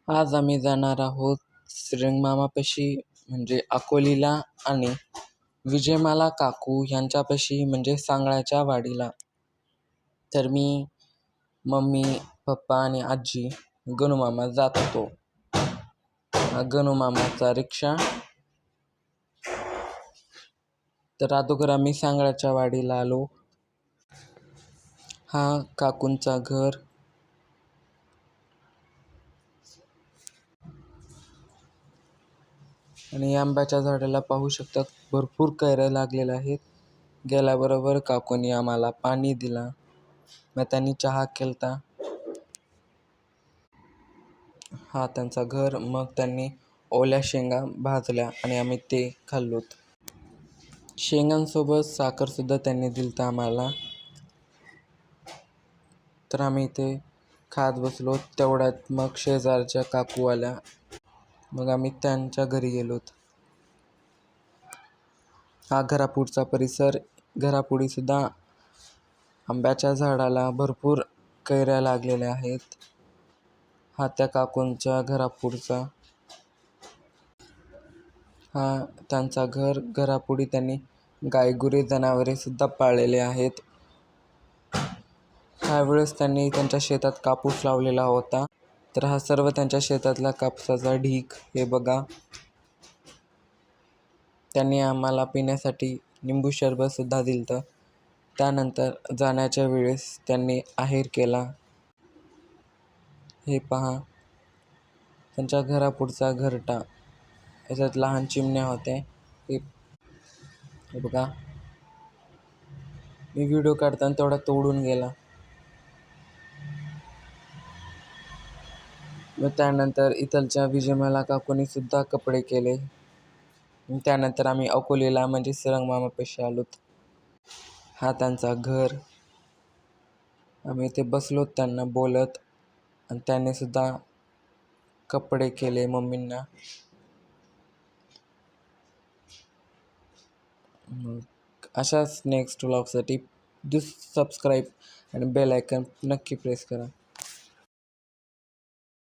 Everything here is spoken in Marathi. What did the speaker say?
आज आम्ही जाणार आहोत श्रीरंगमामापाशी म्हणजे अकोलीला आणि विजयमाला काकू यांच्यापाशी म्हणजे सांगळाच्या वाडीला. तर मी, मम्मी, पप्पा आणि आजी गणूमामा जात होतो. गणूमामाचा रिक्षा. तर अगोदर आम्ही सांगळाच्या वाडीला आलो. हा काकूंचा घर. आणि आंब्याच्या झाडाला पाहू शकतात भरपूर कैऱ्या लागलेल्या आहेत. गेल्याबरोबर काकूंनी आम्हाला पाणी दिला. मग त्यांनी चहा केलता. हा त्यांचा घर. मग त्यांनी ओल्या शेंगा भाजल्या आणि आम्ही ते खाल्लोत. शेंगांसोबत साखरसुद्धा त्यांनी दिलता आम्हाला. तर आम्ही ते खात बसलो. तेवढ्यात मग शेजारच्या काकू आल्या. मग आम्ही त्यांच्या घरी गेलोत. हा घरापुढचा परिसर. घरापुढीसुद्धा आंब्याच्या झाडाला भरपूर कैऱ्या लागलेल्या आहेत. हा त्या काकूंच्या घरापुढचा. हा त्यांचा घर. घरापुढे त्यांनी गायगुरे जनावरे सुद्धा पाळलेले आहेत. त्यावेळेस त्यांनी त्यांच्या शेतात कापूस लावलेला होता. तर हा सर्व त्यांच्या शेतातला कापसाचा ढीग. हे बघा. त्यांनी आम्हाला पिण्यासाठी लिंबू सरबत सुद्धा दिलतं. त्यानंतर जाण्याच्या वेळेस त्यांनी आहेर केला. हे पहा त्यांच्या घरापुढचा घरटा. याच्यात लहान चिमण्या होत्या. हे बघा. मी व्हिडिओ काढताना तेवढा तोडून गेला. मग त्यानंतर इथलच्या विजयमाला काकूनी सुद्धा कपडे केले. त्यानंतर आम्ही अकोलीला म्हणजे श्रीरंगमामापाशी आलोत. हा त्यांचा घर. आम्ही इथे बसलोत त्यांना बोलत. आणि त्याने सुद्धा कपडे केले मम्मींना. अशाच नेक्स्ट व्लॉगसाठी सबस्क्राईब आणि बेल आयकन नक्की प्रेस करा.